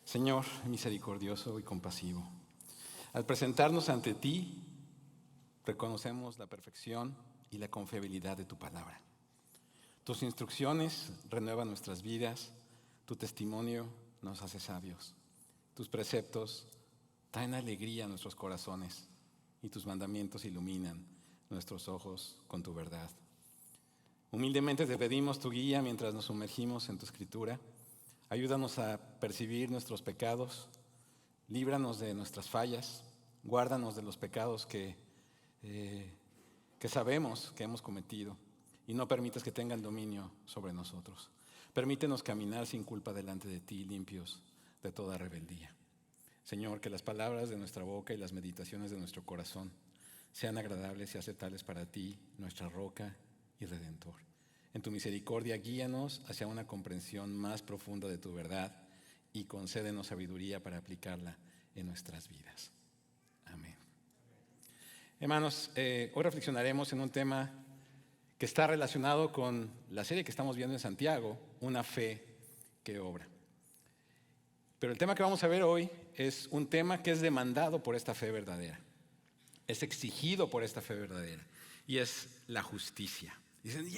Señor misericordioso y compasivo, al presentarnos ante ti, reconocemos la perfección y la confiabilidad de tu palabra. Tus instrucciones renuevan nuestras vidas, tu testimonio nos hace sabios, tus preceptos traen alegría a nuestros corazones y tus mandamientos iluminan nuestros ojos con tu verdad. Humildemente te pedimos tu guía mientras nos sumergimos en tu escritura. Ayúdanos a percibir nuestros pecados, líbranos de nuestras fallas, guárdanos de los pecados que sabemos que hemos cometido y no permitas que tengan dominio sobre nosotros. Permítenos caminar sin culpa delante de ti, limpios de toda rebeldía. Señor, que las palabras de nuestra boca y las meditaciones de nuestro corazón sean agradables y aceptables para ti, nuestra roca y redentor. En tu misericordia, guíanos hacia una comprensión más profunda de tu verdad y concédenos sabiduría para aplicarla en nuestras vidas. Amén. Hermanos, hoy reflexionaremos en un tema que está relacionado con la serie que estamos viendo en Santiago, una fe que obra. Pero el tema que vamos a ver hoy es un tema que es demandado por esta fe verdadera, es exigido por esta fe verdadera, y es la justicia. Dicen,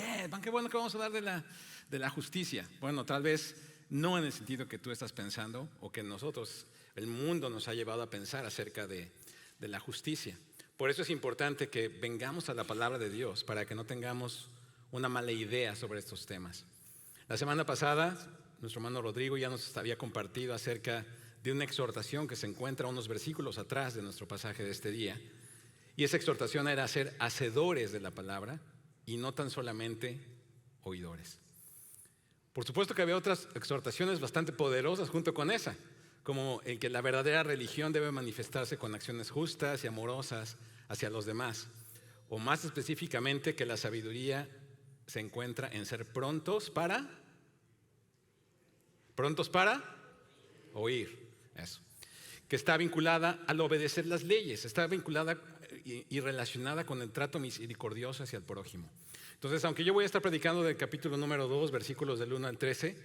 qué bueno que vamos a hablar de la justicia. Bueno, tal vez no en el sentido que tú estás pensando o que nosotros, el mundo nos ha llevado a pensar acerca de la justicia. Por eso es importante que vengamos a la palabra de Dios para que no tengamos una mala idea sobre estos temas. La semana pasada, nuestro hermano Rodrigo ya nos había compartido acerca de una exhortación que se encuentra unos versículos atrás de nuestro pasaje de este día. Y esa exhortación era ser hacedores de la palabra y no tan solamente oidores. Por supuesto que había otras exhortaciones bastante poderosas junto con esa, como el que la verdadera religión debe manifestarse con acciones justas y amorosas hacia los demás, o más específicamente que la sabiduría se encuentra en ser prontos para oír, eso, que está vinculada al obedecer las leyes, está vinculada y relacionada con el trato misericordioso hacia el prójimo. Entonces, aunque yo voy a estar predicando del capítulo número 2, versículos del 1 al 13,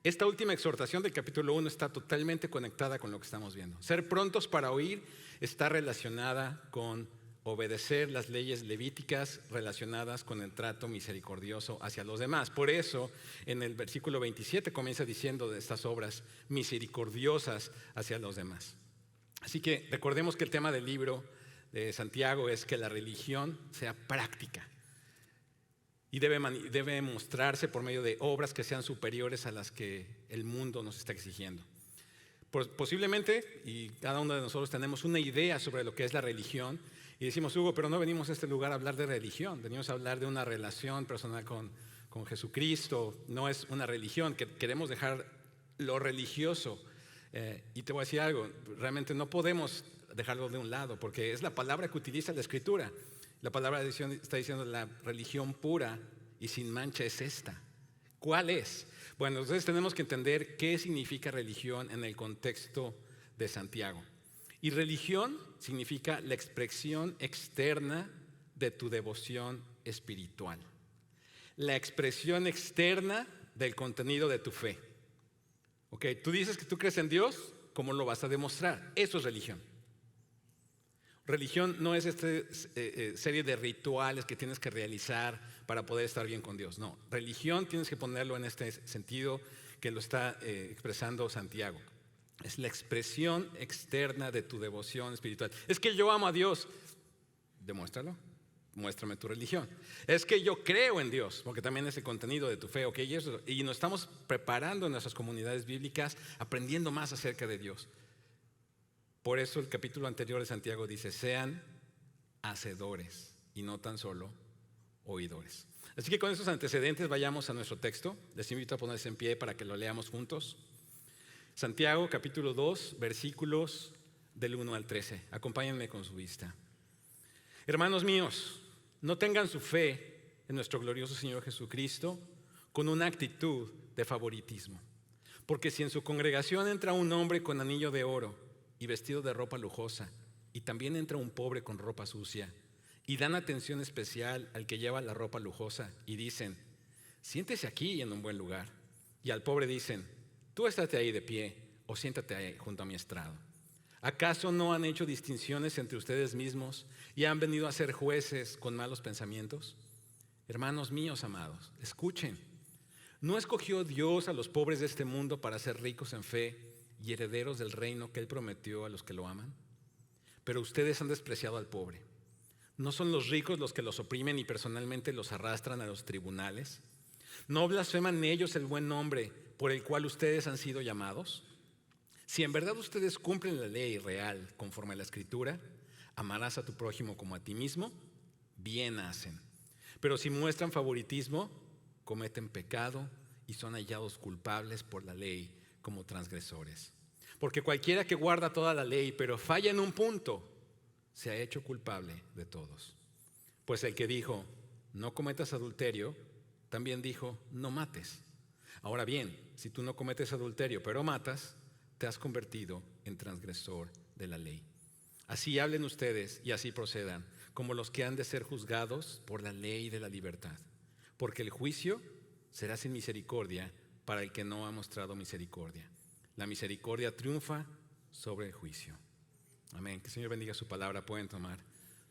esta última exhortación del capítulo 1 está totalmente conectada con lo que estamos viendo. Ser prontos para oír está relacionada con obedecer las leyes levíticas relacionadas con el trato misericordioso hacia los demás. Por eso, en el versículo 27 comienza diciendo de estas obras misericordiosas hacia los demás. Así que recordemos que el tema del libro de Santiago es que la religión sea práctica y debe mostrarse por medio de obras que sean superiores a las que el mundo nos está exigiendo. Posiblemente, y cada uno de nosotros tenemos una idea sobre lo que es la religión, y decimos, Hugo, pero no venimos a este lugar a hablar de religión, venimos a hablar de una relación personal con Jesucristo, no es una religión, que queremos dejar lo religioso. Y te voy a decir algo, realmente no podemos dejarlo de un lado, porque es la palabra que utiliza la Escritura. La palabra de Dios está diciendo la religión pura y sin mancha es esta. ¿Cuál es? Bueno, entonces tenemos que entender qué significa religión en el contexto de Santiago. Y religión significa la expresión externa de tu devoción espiritual. La expresión externa del contenido de tu fe. Okay, tú dices que tú crees en Dios, ¿cómo lo vas a demostrar? Eso es religión. Religión no es esta serie de rituales que tienes que realizar para poder estar bien con Dios. No, religión tienes que ponerlo en este sentido que lo está expresando Santiago. Es la expresión externa de tu devoción espiritual. Es que yo amo a Dios. Demuéstralo. Muéstrame tu religión. Es que yo creo en Dios, porque también es el contenido de tu fe, ¿ok? Y nos estamos preparando en nuestras comunidades bíblicas, aprendiendo más acerca de Dios. Por eso el capítulo anterior de Santiago dice, sean hacedores y no tan solo oidores. Así que con esos antecedentes vayamos a nuestro texto. Les invito a ponerse en pie para que lo leamos juntos. Santiago capítulo 2, versículos del 1 al 13. Acompáñenme con su vista. Hermanos míos, no tengan su fe en nuestro glorioso Señor Jesucristo con una actitud de favoritismo. Porque si en su congregación entra un hombre con anillo de oro y vestido de ropa lujosa, y también entra un pobre con ropa sucia, y dan atención especial al que lleva la ropa lujosa, y dicen, siéntese aquí en un buen lugar, y al pobre dicen, tú estate ahí de pie, o siéntate ahí junto a mi estrado. ¿Acaso no han hecho distinciones entre ustedes mismos y han venido a ser jueces con malos pensamientos? Hermanos míos amados, escuchen. ¿No escogió Dios a los pobres de este mundo para ser ricos en fe y herederos del reino que Él prometió a los que lo aman? Pero ustedes han despreciado al pobre. ¿No son los ricos los que los oprimen y personalmente los arrastran a los tribunales? ¿No blasfeman ellos el buen nombre por el cual ustedes han sido llamados? Si en verdad ustedes cumplen la ley real conforme a la Escritura, amarás a tu prójimo como a ti mismo, bien hacen. Pero si muestran favoritismo, cometen pecado y son hallados culpables por la ley como transgresores. Porque cualquiera que guarda toda la ley, pero falla en un punto, se ha hecho culpable de todos. Pues el que dijo, no cometas adulterio, también dijo, no mates. Ahora bien, si tú no cometes adulterio, pero matas, te has convertido en transgresor de la ley. Así hablen ustedes y así procedan, como los que han de ser juzgados por la ley de la libertad. Porque el juicio será sin misericordia para el que no ha mostrado misericordia. La misericordia triunfa sobre el juicio. Amén. Que el Señor bendiga su palabra. Pueden tomar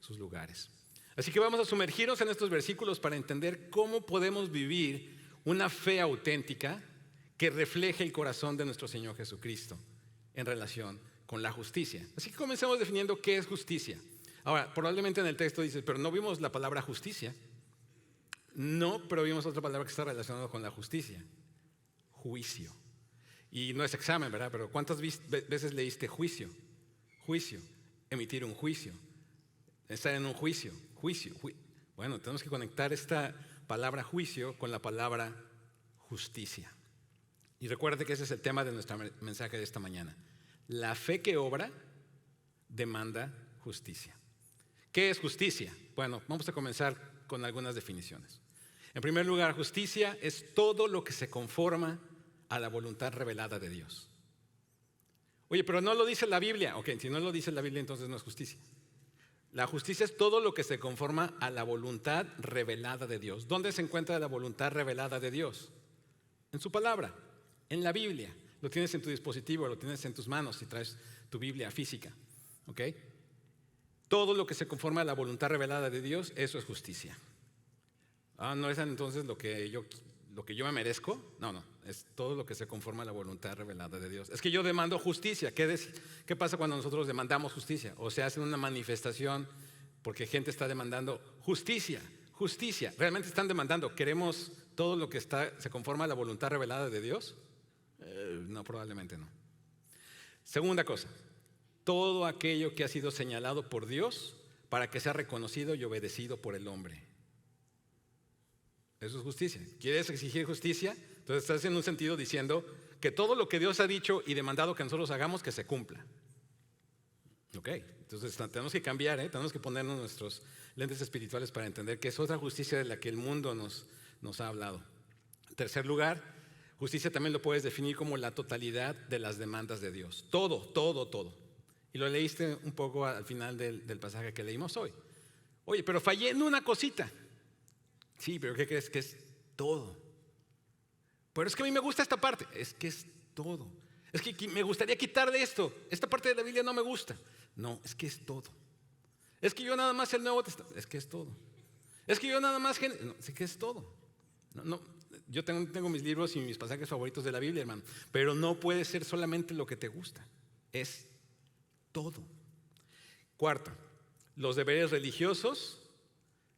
sus lugares. Así que vamos a sumergirnos en estos versículos para entender cómo podemos vivir una fe auténtica que refleje el corazón de nuestro Señor Jesucristo en relación con la justicia. Así que comencemos definiendo qué es justicia. Ahora, probablemente en el texto dice, pero no vimos la palabra justicia. No, pero vimos otra palabra que está relacionada con la justicia. Juicio. Y no es examen, ¿verdad? Pero ¿cuántas veces leíste juicio? Juicio. Emitir un juicio. Estar en un juicio. Bueno, tenemos que conectar esta palabra juicio con la palabra justicia. Y recuerde que ese es el tema de nuestro mensaje de esta mañana. La fe que obra demanda justicia. ¿Qué es justicia? Bueno, vamos a comenzar con algunas definiciones. En primer lugar, justicia es todo lo que se conforma a la voluntad revelada de Dios. Oye, pero no lo dice la Biblia. Ok, si no lo dice la Biblia, entonces no es justicia. La justicia es todo lo que se conforma a la voluntad revelada de Dios. ¿Dónde se encuentra la voluntad revelada de Dios? En su palabra, en la Biblia. Lo tienes en tu dispositivo, lo tienes en tus manos si traes tu Biblia física. ¿Ok? Todo lo que se conforma a la voluntad revelada de Dios, eso es justicia. ¿No es entonces lo que yo me merezco? No, es todo lo que se conforma a la voluntad revelada de Dios. Es que yo demando justicia. ¿Qué pasa cuando nosotros demandamos justicia? O se hace una manifestación porque gente está demandando justicia. ¿Realmente están demandando? ¿Queremos todo lo que se conforma a la voluntad revelada de Dios? No, probablemente no. Segunda cosa, todo aquello que ha sido señalado por Dios para que sea reconocido y obedecido por el hombre. Eso es justicia. ¿Quieres exigir justicia? Entonces estás en un sentido diciendo que todo lo que Dios ha dicho y demandado que nosotros hagamos, que se cumpla. Ok, entonces tenemos que cambiar, tenemos que ponernos nuestros lentes espirituales para entender que es otra justicia de la que el mundo nos ha hablado. En tercer lugar, justicia también lo puedes definir como la totalidad de las demandas de Dios. Todo. Y lo leíste un poco al final del pasaje que leímos hoy. Oye, pero fallé en una cosita. Sí, pero ¿qué crees? Que es todo. Pero es que a mí me gusta esta parte. Es que es todo. Es que me gustaría quitar de esto. Esta parte de la Biblia no me gusta. No, es que es todo. Es que yo nada más el Nuevo Testamento. Es que es todo. Es que yo nada más... No, es que es todo. No, yo tengo mis libros y mis pasajes favoritos de la Biblia, hermano. Pero no puede ser solamente lo que te gusta. Es todo. Cuarto, los deberes religiosos.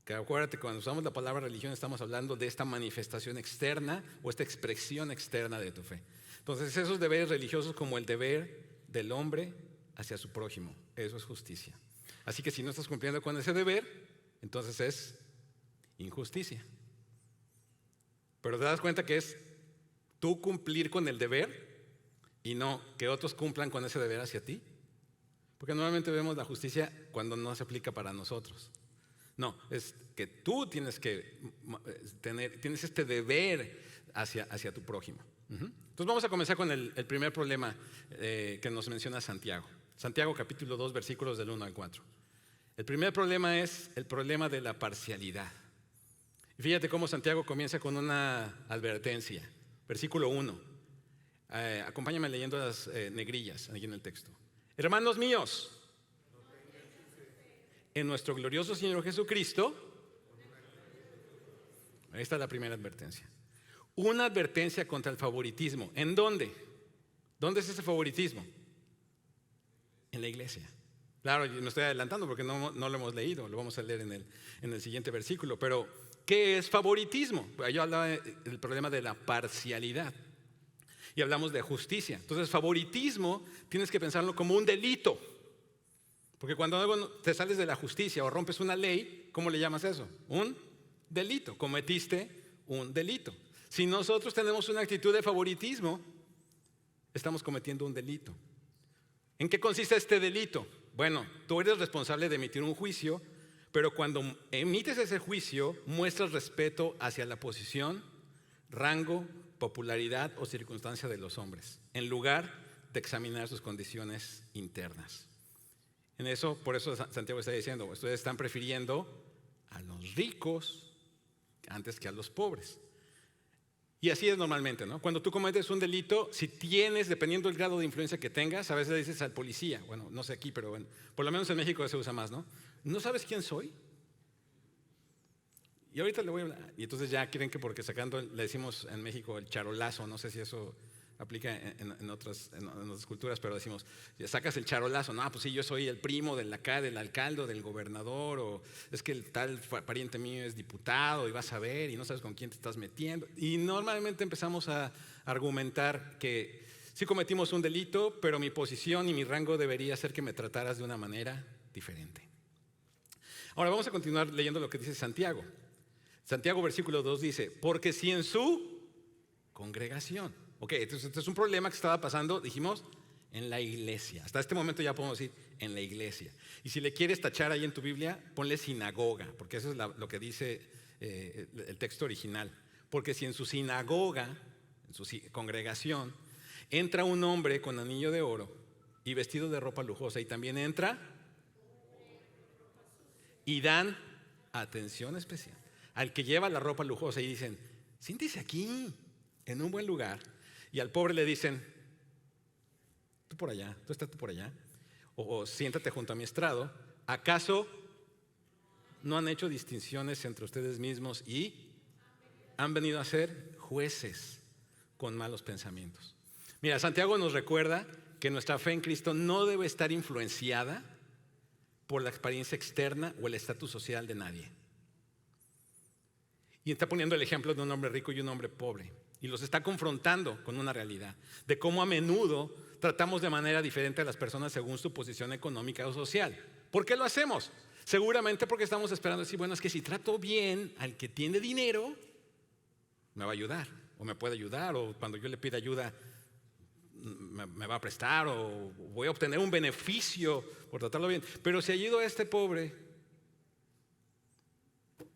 Que acuérdate, cuando usamos la palabra religión estamos hablando de esta manifestación externa o esta expresión externa de tu fe. Entonces esos deberes religiosos como el deber del hombre hacia su prójimo, eso es justicia. Así que si no estás cumpliendo con ese deber, entonces es injusticia. Pero te das cuenta que es tú cumplir con el deber y no que otros cumplan con ese deber hacia ti. Porque normalmente vemos la justicia cuando no se aplica para nosotros. No, es que tú tienes este deber hacia tu prójimo. Entonces vamos a comenzar con el primer problema que nos menciona Santiago. Santiago capítulo 2 versículos del 1 al 4. El primer problema es el problema de la parcialidad. Y fíjate cómo Santiago comienza con una advertencia. Versículo 1. Acompáñame leyendo las negrillas aquí en el texto. Hermanos míos, en nuestro glorioso Señor Jesucristo, ahí está la primera advertencia. Una advertencia contra el favoritismo. ¿En dónde? ¿Dónde es ese favoritismo? En la iglesia. Claro, me estoy adelantando porque no lo hemos leído, lo vamos a leer en el siguiente versículo. Pero, ¿qué es favoritismo? Yo hablaba del problema de la parcialidad y hablamos de justicia. Entonces, favoritismo tienes que pensarlo como un delito. Porque cuando te sales de la justicia o rompes una ley, ¿cómo le llamas eso? Un delito. Cometiste un delito. Si nosotros tenemos una actitud de favoritismo, estamos cometiendo un delito. ¿En qué consiste este delito? Bueno, tú eres responsable de emitir un juicio, pero cuando emites ese juicio, muestras respeto hacia la posición, rango, popularidad o circunstancia de los hombres, en lugar de examinar sus condiciones internas. Por eso Santiago está diciendo, ustedes están prefiriendo a los ricos antes que a los pobres. Y así es normalmente, ¿no? Cuando tú cometes un delito, si tienes, dependiendo del grado de influencia que tengas, a veces le dices al policía, bueno, no sé aquí, pero bueno, por lo menos en México se usa más, ¿no? ¿No sabes quién soy? Y ahorita le voy a hablar. Y entonces ya quieren que porque sacando, le decimos en México el charolazo, no sé si eso aplica en otras culturas, pero decimos, sacas el charolazo, no, pues sí, yo soy el primo del alcalde, del gobernador, o es que el tal pariente mío es diputado y vas a ver y no sabes con quién te estás metiendo. Y normalmente empezamos a argumentar que sí cometimos un delito, pero mi posición y mi rango debería ser que me trataras de una manera diferente. Ahora vamos a continuar leyendo lo que dice Santiago. Santiago versículo 2 dice, porque si en su congregación. Ok, entonces este es un problema que estaba pasando, dijimos, en la iglesia. Hasta este momento ya podemos decir en la iglesia. Y si le quieres tachar ahí en tu Biblia, ponle sinagoga, porque eso es lo que dice el texto original. Porque si en su sinagoga, en su congregación, entra un hombre con anillo de oro y vestido de ropa lujosa, y también entra y dan atención especial al que lleva la ropa lujosa y dicen, siéntese aquí, en un buen lugar. Y al pobre le dicen, tú por allá, tú estás por allá, o siéntate junto a mi estrado. ¿Acaso no han hecho distinciones entre ustedes mismos y han venido a ser jueces con malos pensamientos? Mira, Santiago nos recuerda que nuestra fe en Cristo no debe estar influenciada por la experiencia externa o el estatus social de nadie. Y está poniendo el ejemplo de un hombre rico y un hombre pobre. Y los está confrontando con una realidad de cómo a menudo tratamos de manera diferente a las personas según su posición económica o social. ¿Por qué lo hacemos? Seguramente porque estamos esperando decir, bueno, es que si trato bien al que tiene dinero, me va a ayudar, o me puede ayudar, o cuando yo le pida ayuda, me va a prestar, o voy a obtener un beneficio por tratarlo bien. Pero si ayudo a este pobre,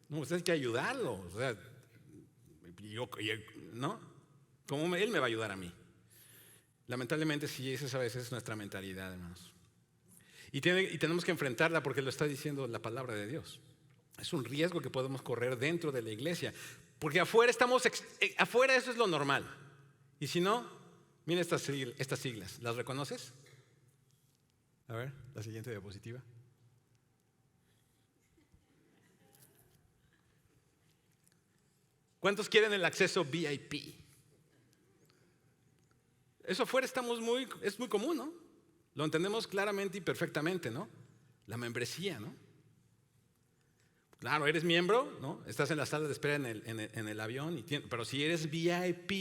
no, usted hay que ayudarlo, o sea, ¿no? ¿Cómo él me va a ayudar a mí? Lamentablemente sí, esa a veces es nuestra mentalidad, hermanos. Y tenemos que enfrentarla porque lo está diciendo la palabra de Dios. Es un riesgo que podemos correr dentro de la iglesia. Porque afuera afuera eso es lo normal. Y si no, mira estas siglas. ¿Las reconoces? A ver, la siguiente diapositiva. ¿Cuántos quieren el acceso VIP? Eso afuera es muy común, ¿no? Lo entendemos claramente y perfectamente, ¿no? La membresía, ¿no? Claro, eres miembro, ¿no? Estás en la sala de espera en el avión, pero si eres VIP,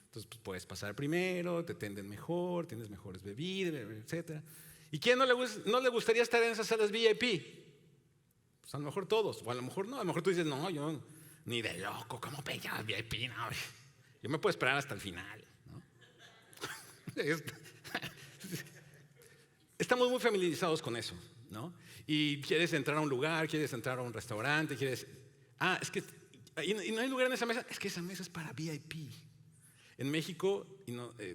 entonces pues, puedes pasar primero, te atienden mejor, tienes mejores bebidas, etc. ¿Y quién no le gustaría estar en esas salas VIP? Pues a lo mejor todos, o a lo mejor no, a lo mejor tú dices, no, yo ni de loco, ¿cómo pegas VIP? No, yo me puedo esperar hasta el final, ¿no? Estamos muy familiarizados con eso, ¿no? Y quieres entrar a un lugar, quieres entrar a un restaurante, es que y no hay lugar en esa mesa, es que esa mesa es para VIP. En México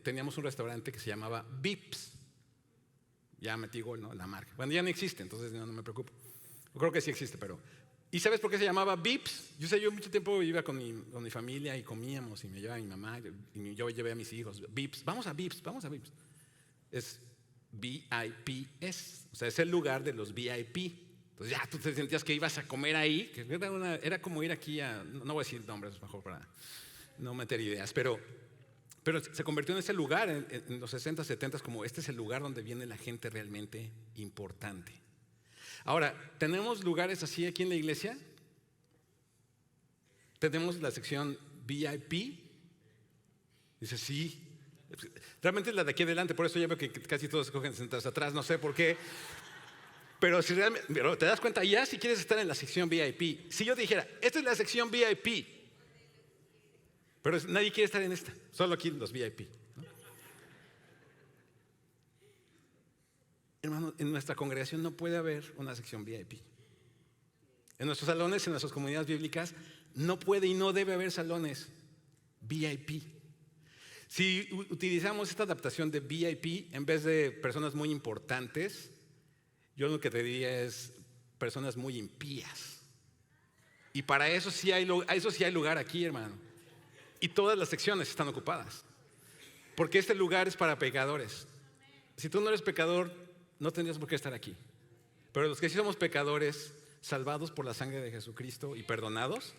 teníamos un restaurante que se llamaba Vips. Ya metí gol, ¿no? La marca. Bueno, ya no existe, entonces no me preocupo. Yo creo que sí existe, pero ¿Y sabes por qué se llamaba Vips? Yo mucho tiempo iba con mi familia y comíamos y me llevaba mi mamá y yo llevé a mis hijos. Vips, vamos a Vips. Es VIPs, o sea, es el lugar de los VIP. Entonces ya tú te sentías que ibas a comer ahí, que era como ir aquí no voy a decir nombres, es mejor para no meter ideas, pero se convirtió en ese lugar en los 60, 70 como este es el lugar donde viene la gente realmente importante. Ahora, ¿tenemos lugares así aquí en la iglesia? ¿Tenemos la sección VIP? Dice, sí. Realmente es la de aquí adelante, por eso ya veo que casi todos escogen sentarse atrás, no sé por qué. Pero si realmente, te das cuenta, ya si quieres estar en la sección VIP, si yo dijera, esta es la sección VIP, pero nadie quiere estar en esta, solo aquí los VIP, ¿no? Hermano, en nuestra congregación no puede haber una sección VIP. En nuestros salones, en nuestras comunidades bíblicas, no puede y no debe haber salones VIP. Si utilizamos esta adaptación de VIP en vez de personas muy importantes, yo lo que te diría es personas muy impías. Y para eso sí hay lugar aquí, hermano. Y todas las secciones están ocupadas. Porque este lugar es para pecadores. Si tú no eres pecador, no tendrías por qué estar aquí. Pero los que sí somos pecadores, salvados por la sangre de Jesucristo y perdonados,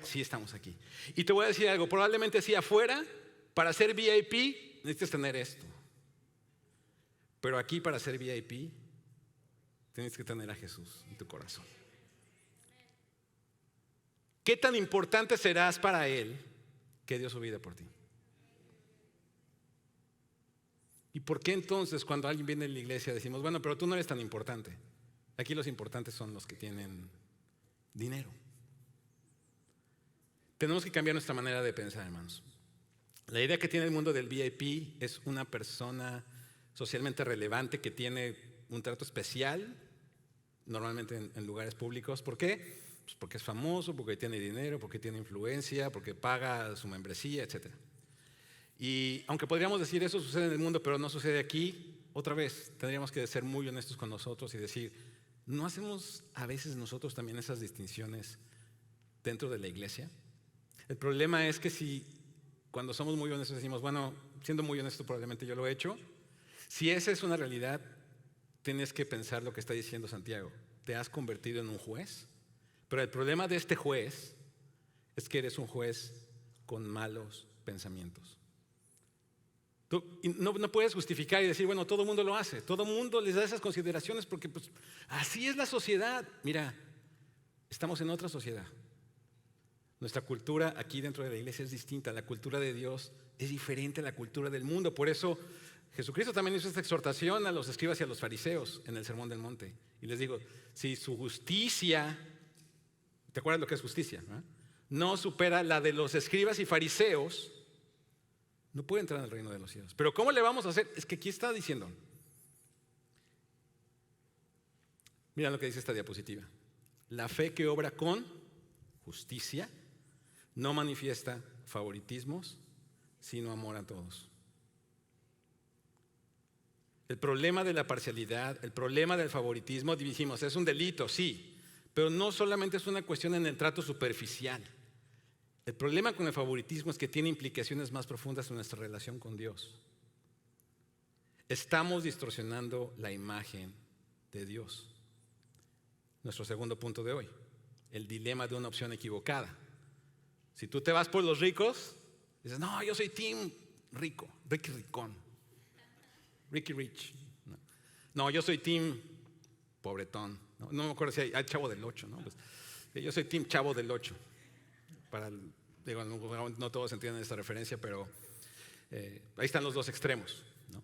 sí estamos aquí. Y te voy a decir algo, probablemente sí afuera, para ser VIP, necesitas tener esto. Pero aquí para ser VIP, tienes que tener a Jesús en tu corazón. ¿Qué tan importante serás para Él que dio su vida por ti? ¿Y por qué entonces cuando alguien viene a la iglesia decimos, bueno, pero tú no eres tan importante? Aquí los importantes son los que tienen dinero. Tenemos que cambiar nuestra manera de pensar, hermanos. La idea que tiene el mundo del VIP es una persona socialmente relevante que tiene un trato especial, normalmente en lugares públicos. ¿Por qué? Pues porque es famoso, porque tiene dinero, porque tiene influencia, porque paga su membresía, etc. Y aunque podríamos decir eso sucede en el mundo, pero no sucede aquí, otra vez tendríamos que ser muy honestos con nosotros y decir, ¿no hacemos a veces nosotros también esas distinciones dentro de la iglesia? El problema es que si cuando somos muy honestos decimos, bueno, siendo muy honesto probablemente yo lo he hecho, si esa es una realidad, tienes que pensar lo que está diciendo Santiago. Te has convertido en un juez, pero el problema de este juez es que eres un juez con malos pensamientos. Tú no puedes justificar y decir, bueno, todo el mundo lo hace, todo el mundo les da esas consideraciones porque pues, así es la sociedad. Mira, estamos en otra sociedad. Nuestra cultura aquí dentro de la iglesia es distinta. La cultura de Dios es diferente a la cultura del mundo. Por eso Jesucristo también hizo esta exhortación a los escribas y a los fariseos en el Sermón del Monte. Y les digo, si su justicia, ¿te acuerdas lo que es justicia? No supera la de los escribas y fariseos, no puede entrar en el reino de los cielos. Pero ¿cómo le vamos a hacer? Es que aquí está diciendo. Mira lo que dice esta diapositiva. La fe que obra con justicia no manifiesta favoritismos, sino amor a todos. El problema de la parcialidad, el problema del favoritismo, dijimos, es un delito, sí, pero no solamente es una cuestión en el trato superficial. El problema con el favoritismo es que tiene implicaciones más profundas en nuestra relación con Dios. Estamos distorsionando la imagen de Dios. Nuestro segundo punto de hoy, el dilema de una opción equivocada. Si tú te vas por los ricos, dices, no, yo soy team rico, Ricky Ricón, Ricky Rich. No, yo soy team pobretón. No me acuerdo si hay Chavo del 8, ¿no? Pues, yo soy team Chavo del 8. No todos entienden esta referencia, pero ahí están los dos extremos, ¿no?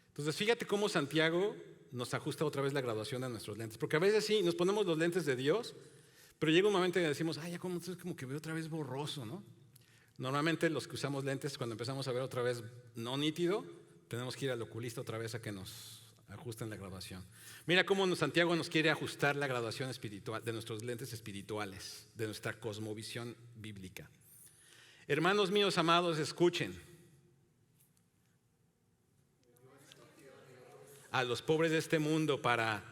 Entonces, fíjate cómo Santiago nos ajusta otra vez la graduación a nuestros lentes. Porque a veces sí, nos ponemos los lentes de Dios, pero llega un momento en que decimos, ya como que veo otra vez borroso, ¿no? Normalmente los que usamos lentes, cuando empezamos a ver otra vez no nítido, tenemos que ir al oculista otra vez a que nos ajusten la graduación. Mira cómo Santiago nos quiere ajustar la graduación espiritual de nuestros lentes espirituales, de nuestra cosmovisión bíblica. Hermanos míos amados, escuchen. A los pobres de este mundo para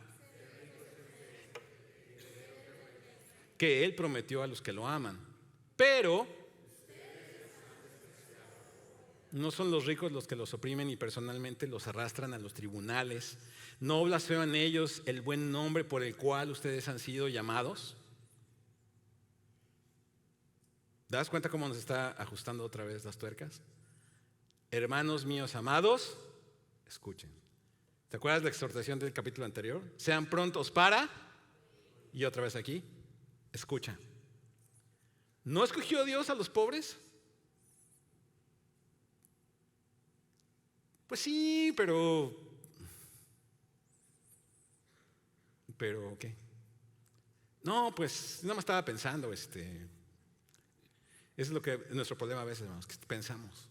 que Él prometió a los que lo aman. Pero no son los ricos los que los oprimen y personalmente los arrastran a los tribunales. ¿No blasfeman ellos el buen nombre por el cual ustedes han sido llamados? ¿Te das cuenta cómo nos está ajustando otra vez las tuercas? Hermanos míos amados, escuchen. ¿Te acuerdas de la exhortación del capítulo anterior? Sean prontos para, y otra vez aquí, escucha. ¿No escogió Dios a los pobres? Pues sí, pero ¿qué? No, pues nada más estaba pensando, eso es lo que nuestro problema a veces, hermanos, que pensamos.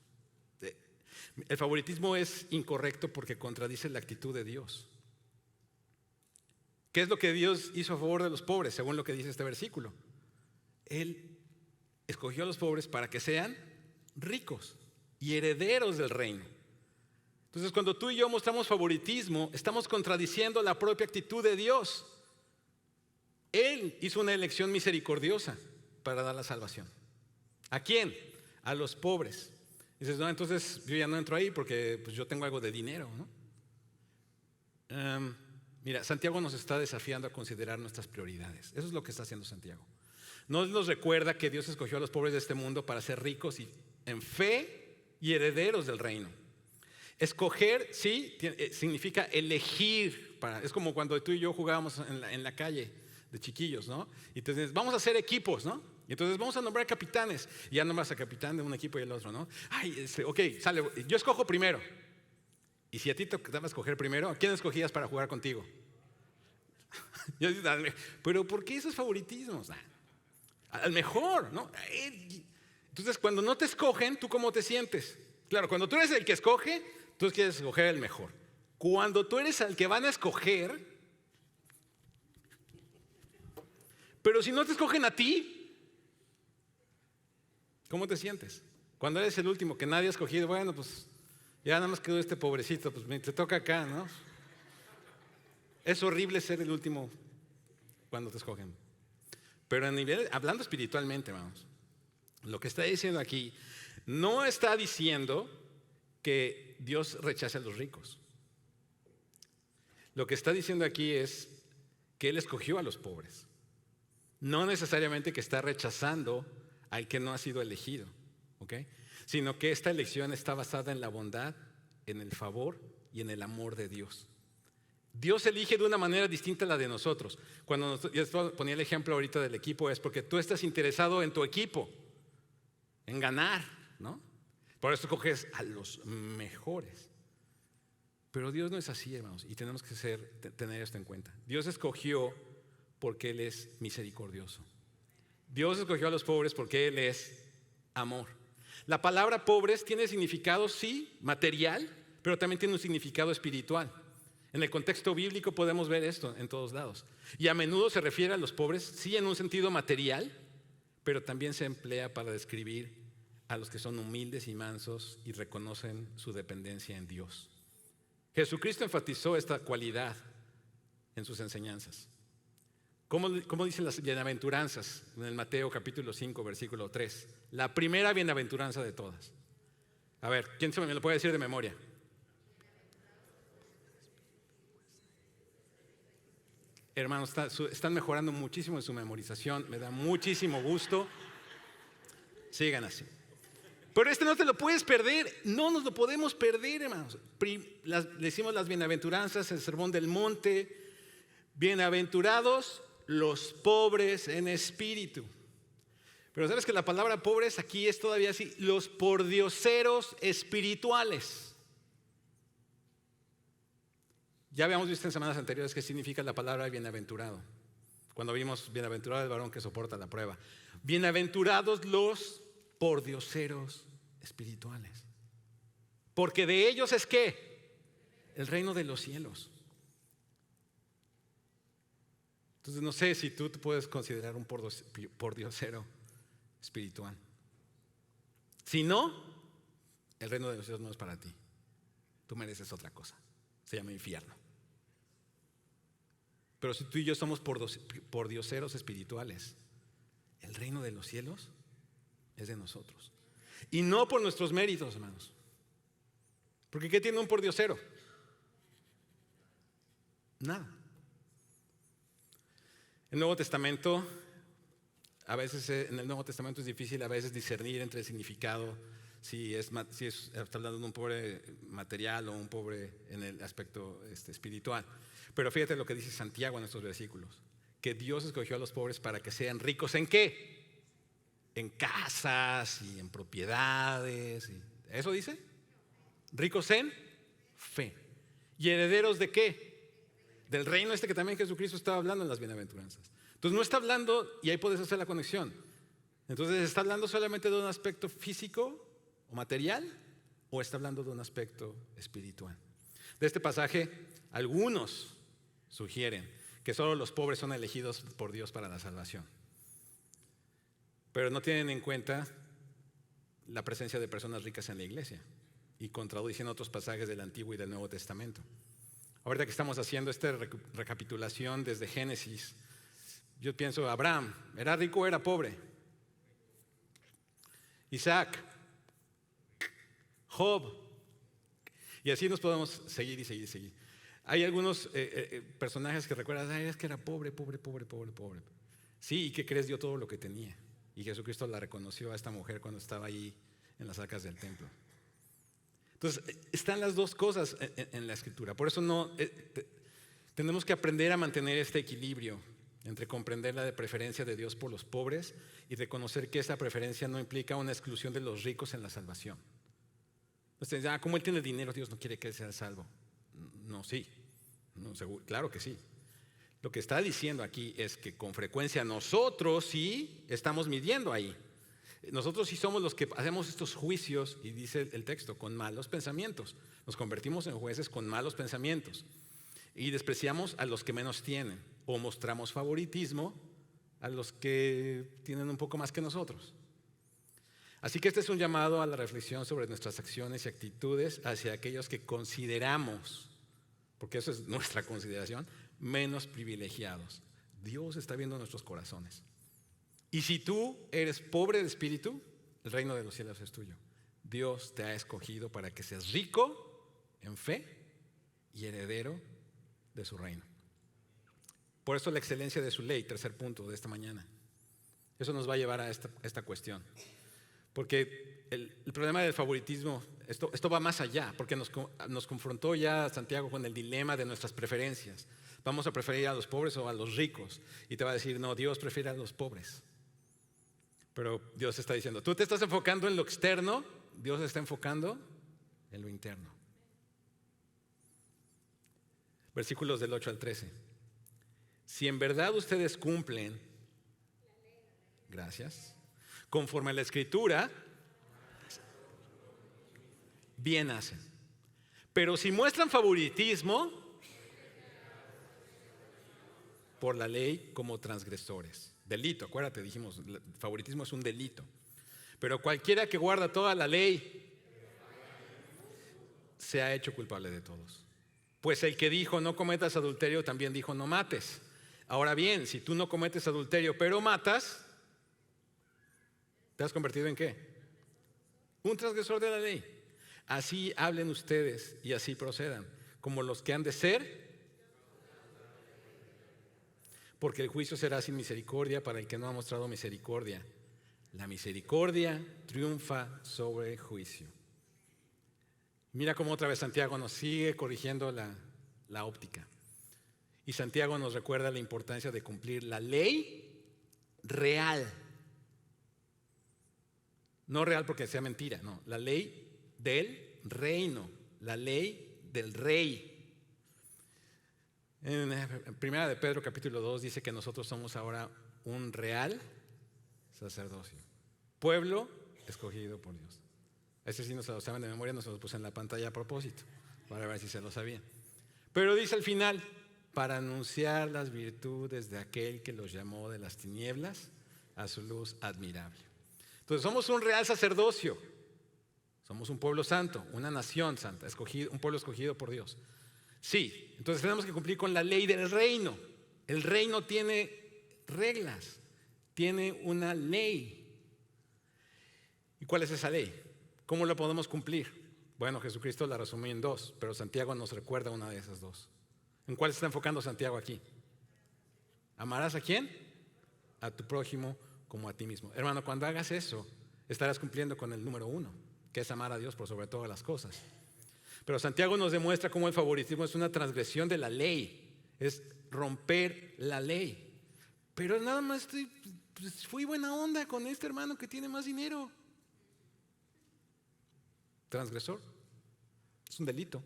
El favoritismo es incorrecto porque contradice la actitud de Dios. ¿Qué es lo que Dios hizo a favor de los pobres, según lo que dice este versículo? Él escogió a los pobres para que sean ricos y herederos del reino. Entonces, cuando tú y yo mostramos favoritismo, estamos contradiciendo la propia actitud de Dios. Él hizo una elección misericordiosa para dar la salvación. ¿A quién? A los pobres. Dices, no, entonces yo ya no entro ahí porque pues, yo tengo algo de dinero, ¿no? Mira, Santiago nos está desafiando a considerar nuestras prioridades. Eso es lo que está haciendo Santiago. Nos recuerda que Dios escogió a los pobres de este mundo para ser ricos y en fe y herederos del reino. Escoger, sí, significa elegir. Es como cuando tú y yo jugábamos en la calle de chiquillos, ¿no? Y entonces vamos a hacer equipos, ¿no? Y entonces vamos a nombrar capitanes. Y ya nombras a capitán de un equipo y el otro, ¿no? Ok, sale, yo escojo primero. Y si a ti te tocaba escoger primero, ¿a quién escogías para jugar contigo? Pero ¿por qué esos favoritismos? Al mejor, ¿no? Entonces cuando no te escogen, ¿tú cómo te sientes? Claro, cuando tú eres el que escoge, tú quieres escoger el mejor. Cuando tú eres el que van a escoger, pero si no te escogen a ti, ¿cómo te sientes? Cuando eres el último que nadie ha escogido, bueno, pues ya nada más quedó este pobrecito, pues te toca acá, ¿no? Es horrible ser el último cuando te escogen. Pero hablando espiritualmente, vamos, lo que está diciendo aquí, no está diciendo que Dios rechace a los ricos. Lo que está diciendo aquí es que Él escogió a los pobres. No necesariamente que está rechazando al que no ha sido elegido, ¿ok? Sino que esta elección está basada en la bondad, en el favor y en el amor de Dios. Dios elige de una manera distinta a la de nosotros. Cuando yo ponía el ejemplo ahorita del equipo, es porque tú estás interesado en tu equipo, en ganar, ¿no? Por eso coges a los mejores. Pero Dios no es así, hermanos, y tenemos que tener esto en cuenta. Dios escogió porque Él es misericordioso. Dios escogió a los pobres porque Él es amor. La palabra pobres tiene significado, sí, material, pero también tiene un significado espiritual. En el contexto bíblico podemos ver esto en todos lados. Y a menudo se refiere a los pobres, sí, en un sentido material, pero también se emplea para describir a los que son humildes y mansos y reconocen su dependencia en Dios. Jesucristo enfatizó esta cualidad en sus enseñanzas. ¿Cómo dicen las bienaventuranzas en el Mateo capítulo 5, versículo 3? La primera bienaventuranza de todas. A ver, ¿quién se me lo puede decir de memoria? Hermanos, están mejorando muchísimo en su memorización. Me da muchísimo gusto. Sigan así. Pero no te lo puedes perder. No nos lo podemos perder, hermanos. Le decimos las bienaventuranzas, el sermón del monte. Bienaventurados los pobres en espíritu. Pero sabes que la palabra pobres aquí es todavía así. Los pordioseros espirituales. Ya habíamos visto en semanas anteriores qué significa la palabra bienaventurado. Cuando vimos bienaventurado el varón que soporta la prueba. Bienaventurados los pordioseros espirituales. Porque de ellos es ¿qué? El reino de los cielos. Entonces no sé si tú te puedes considerar un pordiosero espiritual. Si no, el reino de los cielos no es para ti. Tú mereces otra cosa. Se llama infierno. Pero si tú y yo somos pordioseros espirituales, el reino de los cielos es de nosotros. Y no por nuestros méritos, hermanos. Porque ¿qué tiene un pordiosero? Nada. El Nuevo Testamento, a veces en el Nuevo Testamento es difícil a veces discernir entre el significado, si está hablando de un pobre material o un pobre en el aspecto espiritual. Pero fíjate lo que dice Santiago en estos versículos, que Dios escogió a los pobres para que sean ricos ¿en qué? En casas y en propiedades. ¿Eso dice? Ricos en fe. ¿Y herederos de qué? Del reino que también Jesucristo estaba hablando en las bienaventuranzas. Entonces no está hablando, y ahí puedes hacer la conexión. Entonces, ¿está hablando solamente de un aspecto físico o material? ¿O está hablando de un aspecto espiritual? De este pasaje, algunos sugieren que solo los pobres son elegidos por Dios para la salvación. Pero no tienen en cuenta la presencia de personas ricas en la iglesia y contradicen otros pasajes del Antiguo y del Nuevo Testamento. Ahorita que estamos haciendo esta recapitulación desde Génesis, yo pienso, Abraham, ¿era rico o era pobre? Isaac, Job, y así nos podemos seguir y seguir y seguir. Hay algunos personajes que recuerdas, es que era pobre. Sí, ¿y qué crees? Dio todo lo que tenía. Y Jesucristo la reconoció a esta mujer cuando estaba ahí en las arcas del templo. Entonces, están las dos cosas en la Escritura. Por eso tenemos que aprender a mantener este equilibrio entre comprender la preferencia de Dios por los pobres y reconocer que esa preferencia no implica una exclusión de los ricos en la salvación. Entonces, como él tiene dinero, Dios no quiere que él sea salvo. No, sí. No, claro que sí. Lo que está diciendo aquí es que con frecuencia nosotros sí estamos midiendo ahí. Nosotros sí somos los que hacemos estos juicios, y dice el texto, con malos pensamientos. Nos convertimos en jueces con malos pensamientos. Y despreciamos a los que menos tienen, o mostramos favoritismo a los que tienen un poco más que nosotros. Así que este es un llamado a la reflexión sobre nuestras acciones y actitudes hacia aquellos que consideramos, porque eso es nuestra consideración, menos privilegiados. Dios está viendo nuestros corazones. Y si tú eres pobre de espíritu, el reino de los cielos es tuyo. Dios te ha escogido para que seas rico en fe y heredero de su reino. Por eso la excelencia de su ley, tercer punto de esta mañana. Eso nos va a llevar a esta cuestión. Porque el problema del favoritismo, esto va más allá, porque nos confrontó ya Santiago con el dilema de nuestras preferencias. Vamos a preferir a los pobres o a los ricos. Y te va a decir, no, Dios prefiere a los pobres. Pero Dios está diciendo, tú te estás enfocando en lo externo, Dios está enfocando en lo interno. Versículos del 8 al 13. Si en verdad ustedes cumplen, gracias, conforme a la Escritura, bien hacen. Pero si muestran favoritismo, por la ley como transgresores. Delito, acuérdate, dijimos, favoritismo es un delito. Pero cualquiera que guarda toda la ley se ha hecho culpable de todos. Pues el que dijo no cometas adulterio también dijo no mates. Ahora bien, si tú no cometes adulterio pero matas, ¿te has convertido en qué? Un transgresor de la ley. Así hablen ustedes y así procedan, como los que han de ser, porque el juicio será sin misericordia para el que no ha mostrado misericordia. La misericordia triunfa sobre el juicio. Mira cómo otra vez Santiago nos sigue corrigiendo la óptica. Y Santiago nos recuerda la importancia de cumplir la ley real. No real porque sea mentira, no. La ley del reino, la ley del rey. En Primera de Pedro capítulo 2 dice que nosotros somos ahora un real sacerdocio, pueblo escogido por Dios. Ese sí no se lo saben de memoria, no se lo puse en la pantalla a propósito, para ver si se lo sabían. Pero dice al final, para anunciar las virtudes de aquel que los llamó de las tinieblas a su luz admirable. Entonces somos un real sacerdocio, somos un pueblo santo, una nación santa, un pueblo escogido por Dios. Sí, entonces tenemos que cumplir con la ley del reino. El reino tiene reglas, tiene una ley. ¿Y cuál es esa ley? ¿Cómo la podemos cumplir? Bueno, Jesucristo la resumió en dos, pero Santiago nos recuerda una de esas dos. ¿En cuál se está enfocando Santiago aquí? ¿Amarás a quién? A tu prójimo como a ti mismo. Hermano, cuando hagas eso, estarás cumpliendo con el número 1, que es amar a Dios por sobre todas las cosas. Pero Santiago nos demuestra cómo el favoritismo es una transgresión de la ley, es romper la ley. Pero nada más fui buena onda con este hermano que tiene más dinero. Transgresor. Es un delito.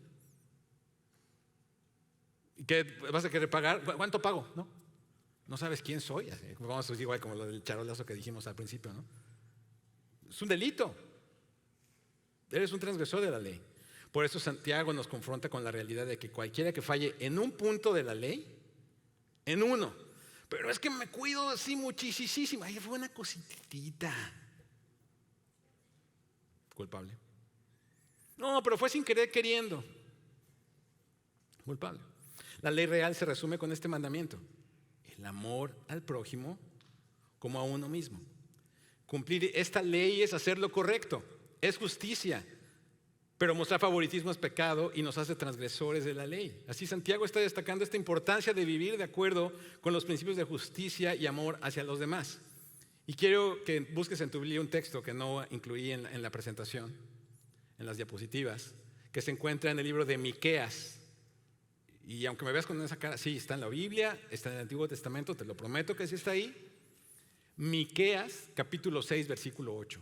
¿Y qué vas a querer pagar? ¿Cuánto pago? No sabes quién soy. Vamos a decir igual como lo del charolazo que dijimos al principio, ¿no? Es un delito. Eres un transgresor de la ley. Por eso Santiago nos confronta con la realidad de que cualquiera que falle en un punto de la ley, en uno, pero es que me cuido así muchísimo, ay, fue una cositita, culpable. No, pero fue sin querer queriendo, culpable. La ley real se resume con este mandamiento: el amor al prójimo como a uno mismo. Cumplir esta ley es hacer lo correcto, es justicia. Pero mostrar favoritismo es pecado y nos hace transgresores de la ley. Así Santiago está destacando esta importancia de vivir de acuerdo con los principios de justicia y amor hacia los demás. Y quiero que busques en tu Biblia un texto que no incluí en la presentación, en las diapositivas, que se encuentra en el libro de Miqueas. Y aunque me veas con esa cara, sí, está en la Biblia, está en el Antiguo Testamento, te lo prometo que sí está ahí. Miqueas, capítulo 6, versículo 8.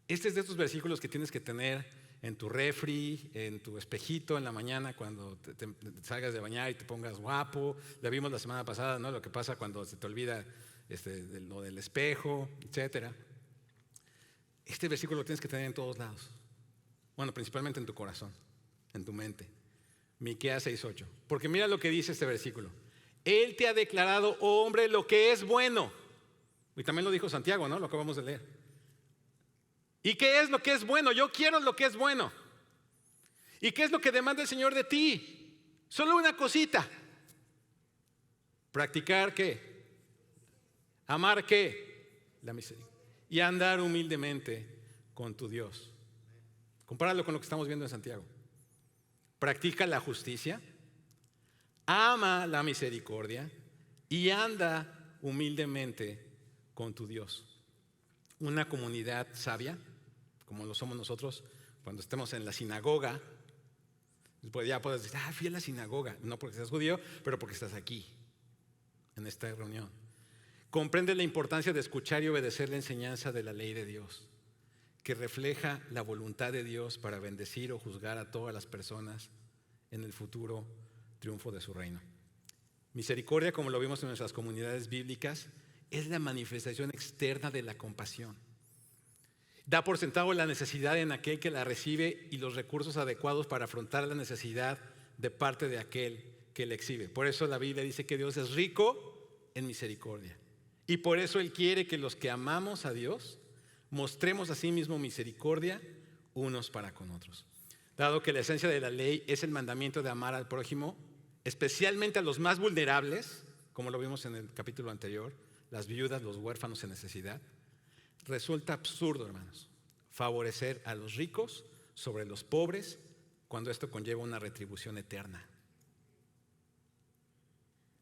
Este es de estos versículos que tienes que tener en tu refri, en tu espejito en la mañana cuando te salgas de bañar y te pongas guapo. La vimos la semana pasada, ¿no? Lo que pasa cuando se te olvida lo del espejo, etc. Este versículo lo tienes que tener en todos lados. Bueno, principalmente en tu corazón, en tu mente. Miqueas 6:8. Porque mira lo que dice este versículo. Él te ha declarado, oh hombre, lo que es bueno. Y también lo dijo Santiago, ¿no? Lo acabamos de leer. ¿Y qué es lo que es bueno? Yo quiero lo que es bueno. ¿Y qué es lo que demanda el Señor de ti? Solo una cosita. ¿Practicar qué? ¿Amar qué? La misericordia. Y andar humildemente con tu Dios. Compáralo con lo que estamos viendo en Santiago. Practica la justicia, ama la misericordia y anda humildemente con tu Dios. Una comunidad sabia, como lo somos nosotros, cuando estemos en la sinagoga, pues ya puedes decir, fui a la sinagoga, no porque seas judío, pero porque estás aquí, en esta reunión. Comprende la importancia de escuchar y obedecer la enseñanza de la ley de Dios, que refleja la voluntad de Dios para bendecir o juzgar a todas las personas en el futuro triunfo de su reino. Misericordia, como lo vimos en nuestras comunidades bíblicas, es la manifestación externa de la compasión. Da por sentado la necesidad en aquel que la recibe y los recursos adecuados para afrontar la necesidad de parte de aquel que la exhibe. Por eso la Biblia dice que Dios es rico en misericordia. Y por eso Él quiere que los que amamos a Dios mostremos a sí mismo misericordia unos para con otros. Dado que la esencia de la ley es el mandamiento de amar al prójimo, especialmente a los más vulnerables, como lo vimos en el capítulo anterior, las viudas, los huérfanos en necesidad, resulta absurdo, hermanos, favorecer a los ricos sobre los pobres cuando esto conlleva una retribución eterna.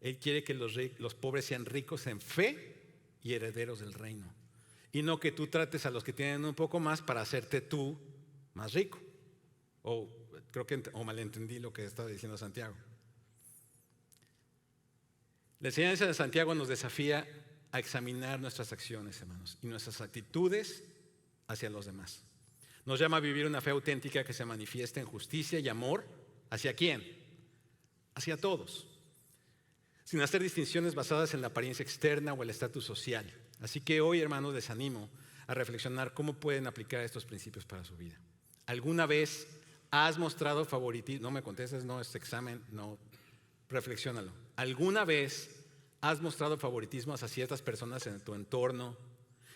Él quiere que los pobres sean ricos en fe y herederos del reino, y no que tú trates a los que tienen un poco más para hacerte tú más rico. O malentendí lo que estaba diciendo Santiago. La enseñanza de Santiago nos desafía a examinar nuestras acciones, hermanos, y nuestras actitudes hacia los demás. Nos llama a vivir una fe auténtica que se manifiesta en justicia y amor. ¿Hacia quién? Hacia todos, sin hacer distinciones basadas en la apariencia externa o el estatus social. Así que hoy, hermanos, les animo a reflexionar cómo pueden aplicar estos principios para su vida. ¿Alguna vez has mostrado favoritismo? No me contestes, no es examen, no, reflexiónalo. ¿Alguna vez has mostrado favoritismo hacia ciertas personas en tu entorno,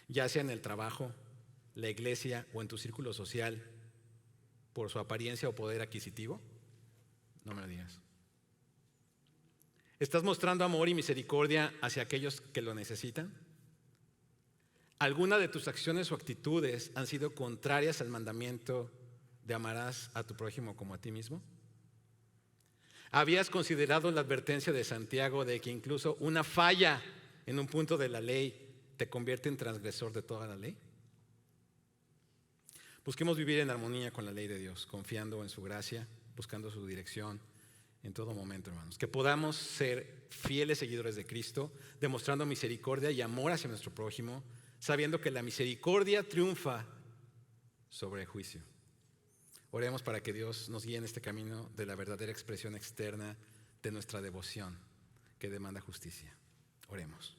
ya sea en el trabajo, la iglesia o en tu círculo social, por su apariencia o poder adquisitivo? No me lo digas. ¿Estás mostrando amor y misericordia hacia aquellos que lo necesitan? ¿Alguna de tus acciones o actitudes han sido contrarias al mandamiento de amarás a tu prójimo como a ti mismo? ¿Habías considerado la advertencia de Santiago de que incluso una falla en un punto de la ley te convierte en transgresor de toda la ley? Busquemos vivir en armonía con la ley de Dios, confiando en su gracia, buscando su dirección en todo momento, hermanos. Que podamos ser fieles seguidores de Cristo, demostrando misericordia y amor hacia nuestro prójimo, sabiendo que la misericordia triunfa sobre el juicio. Oremos para que Dios nos guíe en este camino de la verdadera expresión externa de nuestra devoción que demanda justicia. Oremos.